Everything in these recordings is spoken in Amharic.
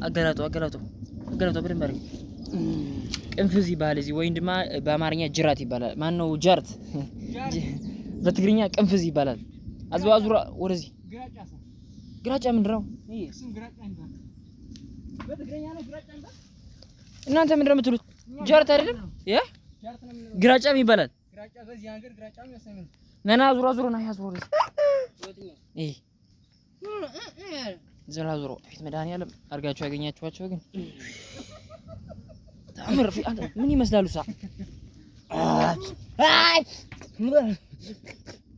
አገላጦ በደንብ አድርግ ቅንፍዝ ይባላል እዚህ ወይንድማ በአማርኛ ጅራት ይባላል ማን ነው ጃርት በትግርኛ ቅንፍዝ ይባላል አዙራ ወደዚህ ግራጫ ምንድነው እሱም ግራጫ ይባላል በትግርኛ ነው ግራጫ ይባላል እናንተ ምንድነው የምትሉት ጃርት አይደለም ያ ጃርት ነው ግራጫም ይባላል ግራጫ በዚህ ሀገር ግራጫም ያሰኛል ነና ዙራ ነው ያዙ ወደዚህ ዘላዙሮ ፊት መድኃኒዓለም አርጋችሁ ያገኛችኋቸው ግን ታምር አንተ ምን ይመስላሉ ሳ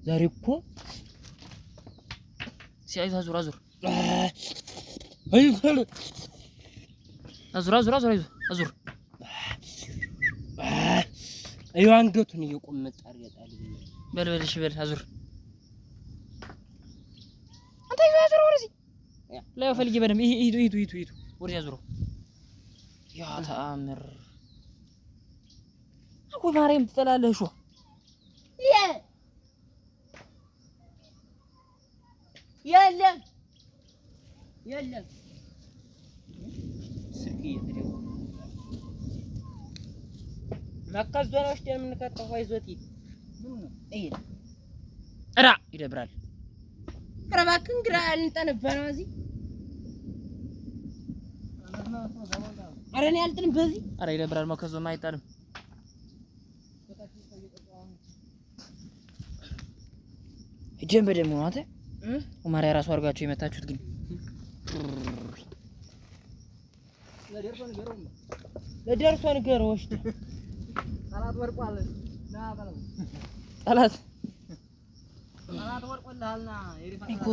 ዛሬ እኮ ሲያይ አዙር አዙር አዩ አንገቱን እየቆመጠ አርጋጣል በልበልሽ በል አዙር አንተ አዙር ወደዚህ لا فلقي بدم يدو ورجع زرو يا تامر اكو ماريم تطلعله شو يلا سكيه تديو مكاز دولاش دي من كاتو فايزوتي ايه ارا يدبرال رباكن غرال انت نبانو ازي አረኔ አልጥልም በዚህ አረ ይደብራል መከዞማ አይጣልም እጀም በደም ነው አንተ ኡማሪያ ራሱ አርጋችሁ የመታችሁት ግን ለደርሶ ነገር ወሽተ ጠላት ወርቋል ና ባለው ጠላት ወርቆልሃልና ይሪፋ እኮ